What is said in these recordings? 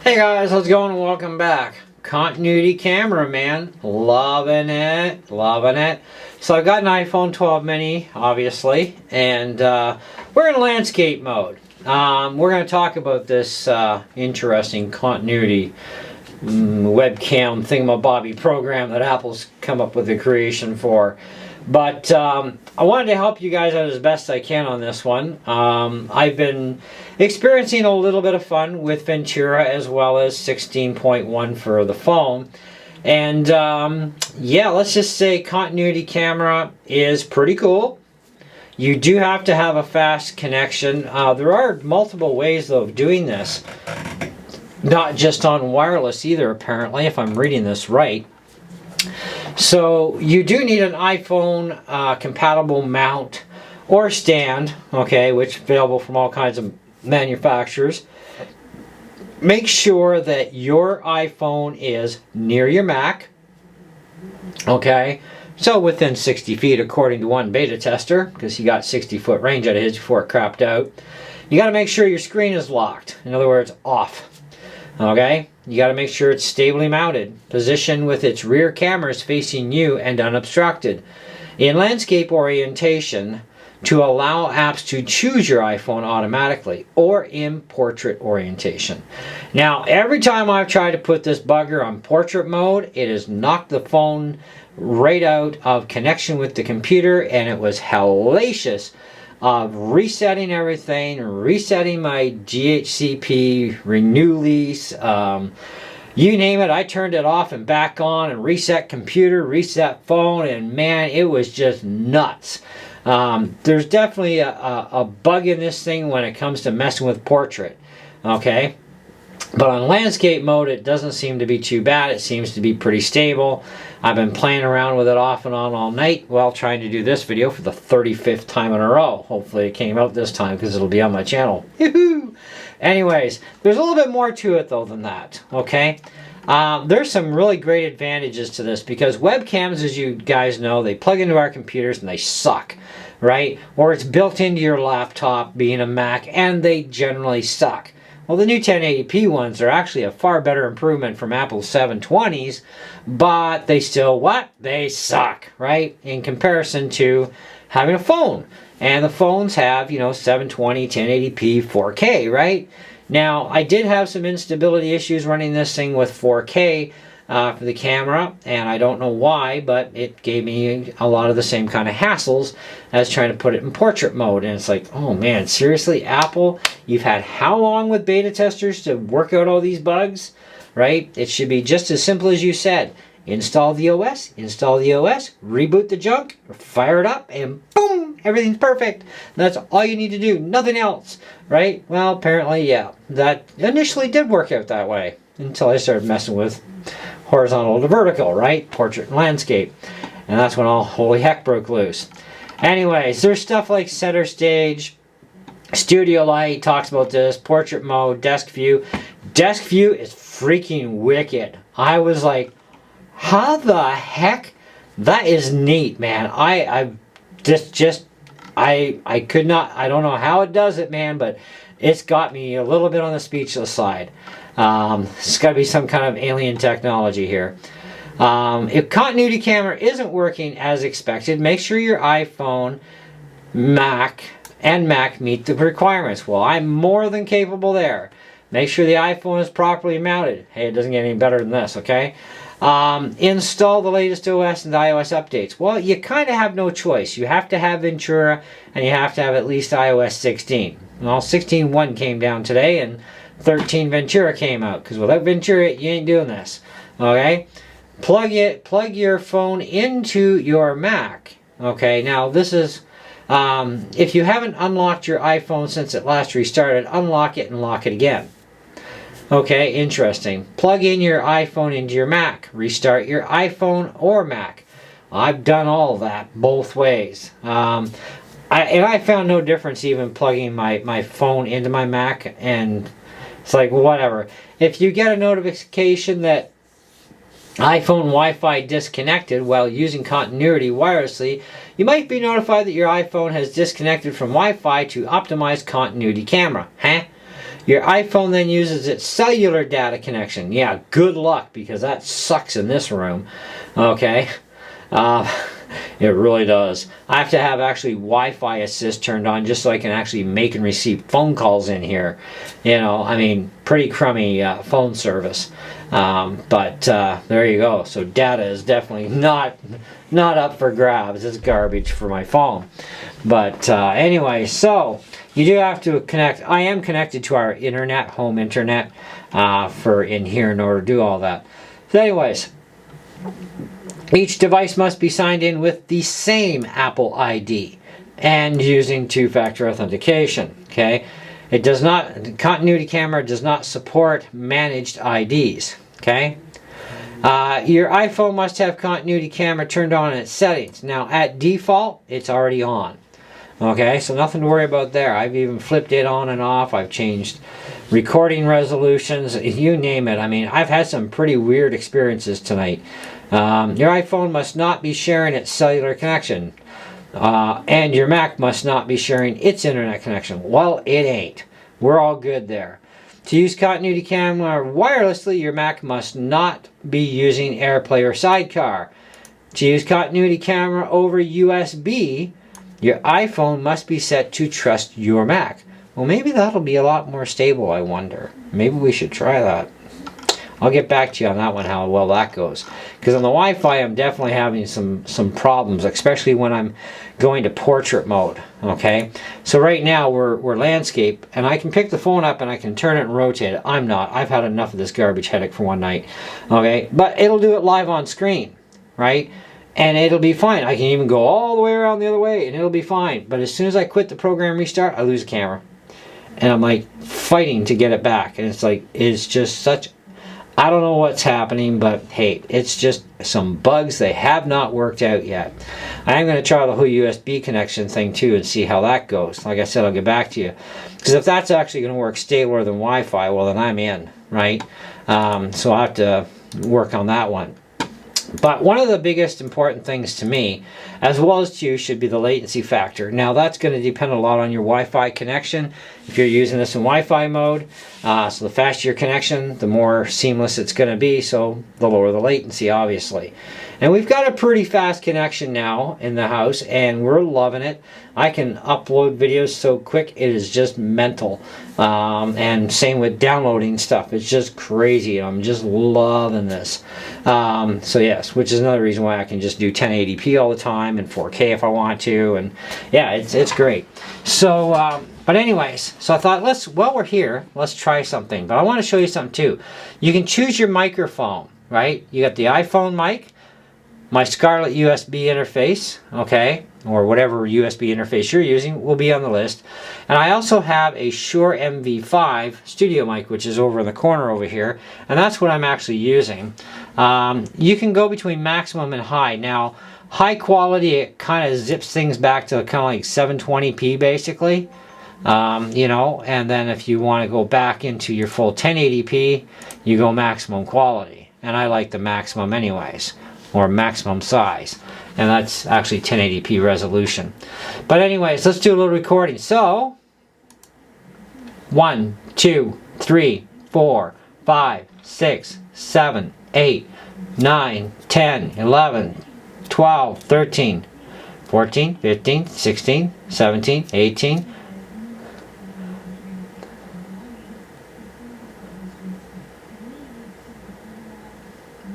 Hey guys, how's it going and welcome back. Continuity camera, man. Loving it, loving it. So I've got an iPhone 12 mini, obviously, and we're in landscape mode. We're going to talk about this interesting continuity webcam thingamabobby program that Apple's come up with a creation for. But I wanted to help you guys out as best I can on this one. I've been experiencing a little bit of fun with Ventura as well as 16.1 for the phone. And yeah, let's just say continuity camera is pretty cool. You do have to have a fast connection. There are multiple ways of doing this. Not just on wireless either, apparently, if I'm reading this right. So you do need an iPhone compatible mount or stand, okay, which is available from all kinds of manufacturers. Make sure that your iPhone is near your Mac, okay, so within 60 feet according to one beta tester, because he got 60-foot range out of his before it crapped out. You got to make sure your screen is locked, in other words, off. Okay, you got to make sure it's stably mounted, positioned with its rear cameras facing you and unobstructed. In landscape orientation, to allow apps to choose your iPhone automatically, or in portrait orientation. Now, every time I've tried to put this bugger on portrait mode, it has knocked the phone right out of connection with the computer, and it was hellacious of resetting everything, resetting my GHCP, renew lease, you name it. I turned it off and back on and reset computer, reset phone, and man, it was just nuts. There's definitely a bug in this thing when it comes to messing with portrait, okay? But on landscape mode, it doesn't seem to be too bad. It seems to be pretty stable. I've been playing around with it off and on all night while trying to do this video for the 35th time in a row. Hopefully it came out this time because it'll be on my channel. Yoo-hoo! Anyways, there's a little bit more to it though than that, okay? There's some really great advantages to this because webcams, as you guys know, they plug into our computers and they suck, right? Or it's built into your laptop being a Mac and they generally suck. Well, the new 1080p ones are actually a far better improvement from Apple's 720s, but they still, what? They suck, right? In comparison to having a phone. And the phones have, you know, 720, 1080p, 4K, right? Now, I did have some instability issues running this thing with 4K for the camera, and I don't know why, but it gave me a lot of the same kind of hassles as trying to put it in portrait mode. And it's like, oh man, seriously, Apple, you've had how long with beta testers to work out all these bugs, right? It should be just as simple as you said. Install the OS, reboot the junk, fire it up, and boom, everything's perfect. That's all you need to do, nothing else, right? Well, apparently, yeah, that initially did work out that way until I started messing with horizontal to vertical, right? Portrait and landscape. And that's when all holy heck broke loose. Anyways, there's stuff like center stage, studio light talks about this, portrait mode, desk view. Desk view is freaking wicked. I was like, how the heck? That is neat, man. I could not, I don't know how it does it, man, but it's got me a little bit on the speechless side. It's got to be some kind of alien technology here. If continuity camera isn't working as expected, make sure your iPhone, Mac meet the requirements. Well, I'm more than capable there. Make sure the iPhone is properly mounted. Hey, it doesn't get any better than this, okay? Install the latest OS and iOS updates. Well, you kind of have no choice. You have to have Ventura and you have to have at least iOS 16. Well, 16.1 came down today and 13 Ventura came out, because without Ventura you ain't doing this, okay? Plug your phone into your Mac, okay? Now this is if you haven't unlocked your iPhone since it last restarted, unlock it and lock it again. Okay, interesting. Plug in your iPhone into your Mac, restart your iPhone or Mac. I've done all that both ways. I found no difference even plugging my phone into my Mac, and it's like, whatever. If you get a notification that iPhone Wi-Fi disconnected while using continuity wirelessly, you might be notified that your iPhone has disconnected from Wi-Fi to optimize continuity camera. Huh? Your iPhone then uses its cellular data connection. Yeah, good luck, because that sucks in this room. Okay? It really does. I have to have actually Wi-Fi assist turned on just so I can actually make and receive phone calls in here. You know, I mean, pretty crummy phone service. But there you go. So data is definitely not up for grabs. It's garbage for my phone. But anyway, so you do have to connect. I am connected to our internet, home internet, for in here in order to do all that. So anyways, each device must be signed in with the same Apple ID and using two-factor authentication. Okay, it does not. Continuity camera does not support managed IDs. Okay, your iPhone must have continuity camera turned on in its settings. Now, at default, it's already on. Okay, so nothing to worry about there. I've even flipped it on and off. I've changed recording resolutions. You name it. I mean, I've had some pretty weird experiences tonight. Your iPhone must not be sharing its cellular connection. And your Mac must not be sharing its internet connection. Well, it ain't. We're all good there. To use continuity camera wirelessly, your Mac must not be using AirPlay or Sidecar. To use continuity camera over USB, your iPhone must be set to trust your Mac. Well, maybe that'll be a lot more stable, I wonder. Maybe we should try that. I'll get back to you on that one, how well that goes. Because on the Wi-Fi, I'm definitely having some problems, especially when I'm going to portrait mode. Okay, so right now we're landscape, and I can pick the phone up and I can turn it and rotate it. I'm not. I've had enough of this garbage headache for one night. Okay, but it'll do it live on screen, right? And it'll be fine. I can even go all the way around the other way, and it'll be fine. But as soon as I quit the program restart, I lose the camera, and I'm like fighting to get it back. And it's like, it's just such. I don't know what's happening, but hey, it's just some bugs. They have not worked out yet. I am going to try the whole USB connection thing too and see how that goes. Like I said, I'll get back to you. Because if that's actually going to work stabler than Wi-Fi, well then I'm in, right? So I'll have to work on that one. But one of the biggest important things to me, as well as to you, should be the latency factor. Now that's going to depend a lot on your Wi-Fi connection. If you're using this in Wi-Fi mode, so the faster your connection, the more seamless it's going to be, so the lower the latency, obviously. And we've got a pretty fast connection now in the house, and we're loving it. I can upload videos so quick, it is just mental. And same with downloading stuff. It's just crazy. I'm just loving this. So yes, which is another reason why I can just do 1080p all the time and 4K if I want to. And yeah, it's great. So, but anyways, so I thought, while we're here, let's try something. But I want to show you something too. You can choose your microphone, right? You got the iPhone mic, my Scarlett USB interface, okay, or whatever USB interface you're using will be on the list. And I also have a Shure MV5 studio mic, which is over in the corner over here, and that's what I'm actually using. You can go between maximum and high. Now, high quality, it kind of zips things back to kind of like 720p basically. You know, and then if you want to go back into your full 1080p, you go maximum quality. And I like the maximum anyways, or maximum size. And that's actually 1080p resolution. But anyways, let's do a little recording. So, 1, 2, 3, 4, 5, 6, 7, 8, 9, 10, 11, 12, 13, 14, 15, 16, 17, 18,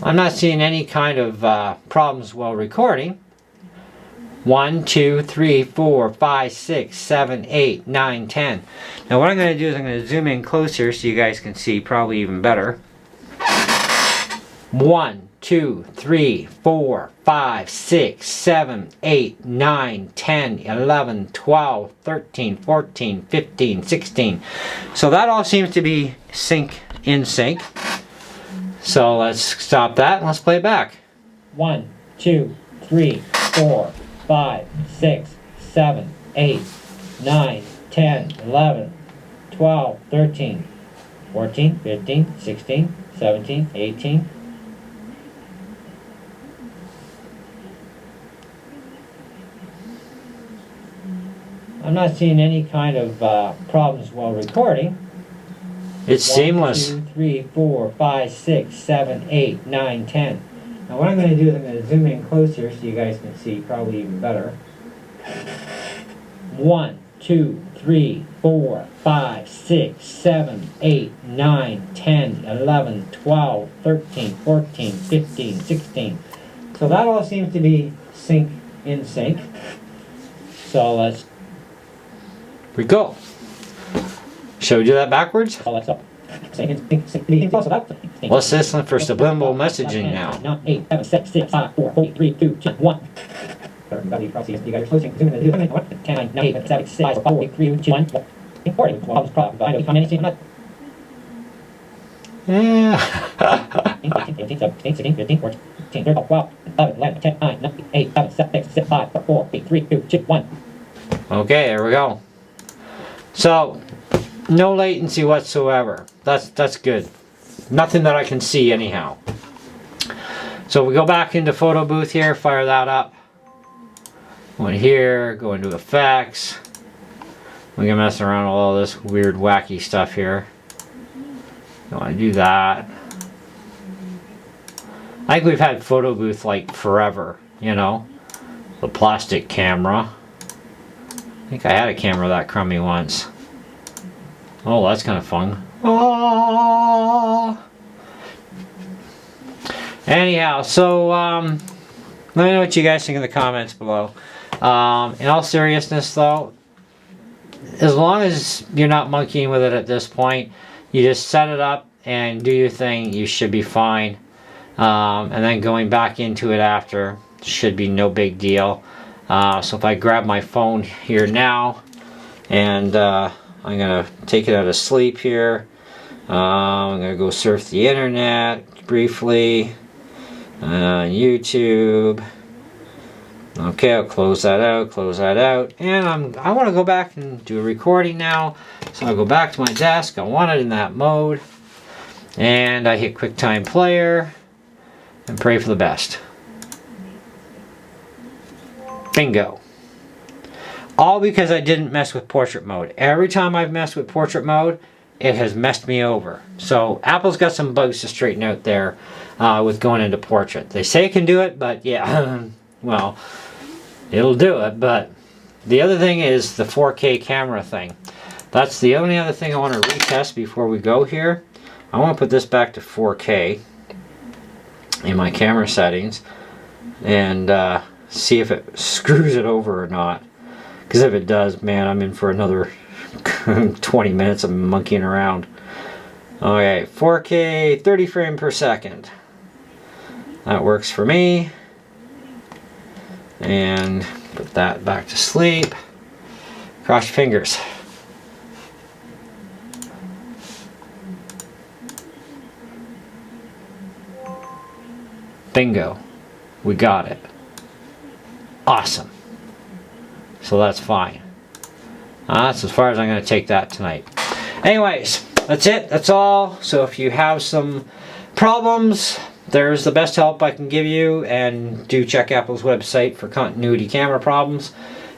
I'm not seeing any kind of problems while recording. 1, 2, 3, 4, 5, 6, 7, 8, 9, 10. Now what I'm going to do is I'm going to zoom in closer so you guys can see probably even better. 1, 2, 3, 4, 5, 6, 7, 8, 9, 10, 11, 12, 13, 14, 15, 16. So that all seems to be in sync. So let's stop that and let's play it back. 1, 2, 3, 4, 5, 6, 7, 8, 9, 10, 11, 12, 13, 14, 15, 16, 17, 18. I'm not seeing any kind of problems while recording. It's seamless. 1, 2, 3, 4, 5, 6, 7, 8, 9, 10. Now what I'm going to do is I'm going to zoom in closer so you guys can see probably even better. 1, 2, 3, 4, 5, 6, 7, 8, 9, 10, 11, 12, 13, 14, 15, 16. So that all seems to be in sync. So let's... We go. Shall we do that backwards? Oh, let's up. What's this one for subliminal messaging now? 9, 8, 7, 6, 6, 5, 4, 3, 2, 1. Everybody probably sees you guys are closing. Zoom in. 10, 9, 8, 7, 6, 5, 4, 3, 2, 1. Important. Well, this problem. I know you find anything on that. Yeah. 15, 16, 17, 15, 14, 15, 13, 12, 11, 11, 10, 9, 8, 7, 6, 6, 5, 4, 3, 2, 1. Okay, there we go. So, no latency whatsoever. That's good. Nothing that I can see anyhow. So we go back into photo booth here, fire that up. Go in here, go into effects. We can mess around with all this weird wacky stuff here. Don't want to do that. I think we've had photo booth like forever, you know. The plastic camera. I think I had a camera that crummy once. Oh, that's kind of fun. Ah. Anyhow, so let me know what you guys think in the comments below. In all seriousness though, as long as you're not monkeying with it at this point, you just set it up and do your thing, you should be fine. And then going back into it after should be no big deal. So if I grab my phone here now and I'm gonna take it out of sleep here. I'm gonna go surf the internet briefly on YouTube. Okay, I'll close that out, and I want to go back and do a recording now. So I'll go back to my desk. I want it in that mode, and I hit QuickTime Player and pray for the best. Bingo. All because I didn't mess with portrait mode. Every time I've messed with portrait mode, it has messed me over. So Apple's got some bugs to straighten out there with going into portrait. They say it can do it, but yeah, well, it'll do it. But the other thing is the 4K camera thing. That's the only other thing I want to retest before we go here. I want to put this back to 4K in my camera settings and see if it screws it over or not. Because if it does, man, I'm in for another 20 minutes of monkeying around. Okay, 4K, 30 frames per second. That works for me. And put that back to sleep. Cross your fingers. Bingo. We got it. Awesome. So that's fine. That's as far as I'm going to take that tonight. Anyways, that's it. That's all. So if you have some problems, there's the best help I can give you. And do check Apple's website for continuity camera problems.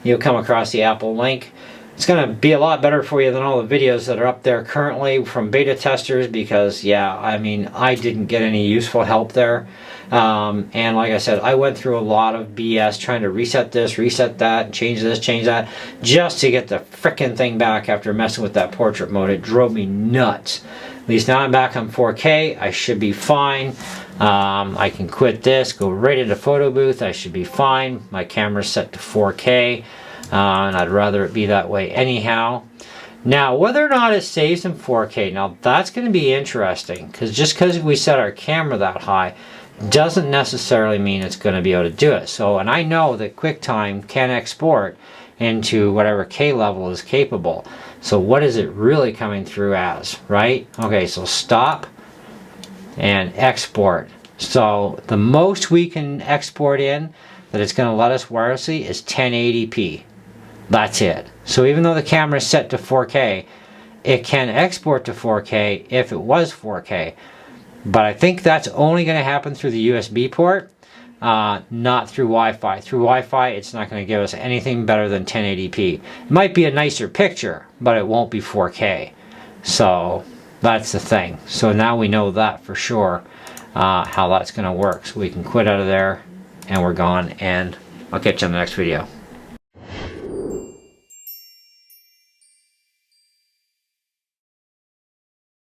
You'll come across the Apple link. It's going to be a lot better for you than all the videos that are up there currently from beta testers because, yeah, I mean, I didn't get any useful help there. And like I said, I went through a lot of BS trying to reset this, reset that, change this, change that, just to get the frickin' thing back after messing with that portrait mode. It drove me nuts. At least now I'm back on 4K. I should be fine. I can quit this, go right into photo booth. I should be fine. My camera's set to 4K. And I'd rather it be that way anyhow. Now, whether or not it saves in 4K, now that's going to be interesting. Because just because we set our camera that high doesn't necessarily mean it's going to be able to do it. So, and I know that QuickTime can export into whatever K level is capable. So what is it really coming through as, right? Okay, so stop and export. So the most we can export in that it's going to let us wirelessly is 1080p. That's it. So even though the camera is set to 4K, it can export to 4K if it was 4K. But I think that's only going to happen through the USB port, not through Wi-Fi. Through Wi-Fi, it's not going to give us anything better than 1080p. It might be a nicer picture, but it won't be 4K. So, That's the thing. So now we know that for sure, how that's going to work. So we can quit out of there and we're gone, and I'll catch you on the next video.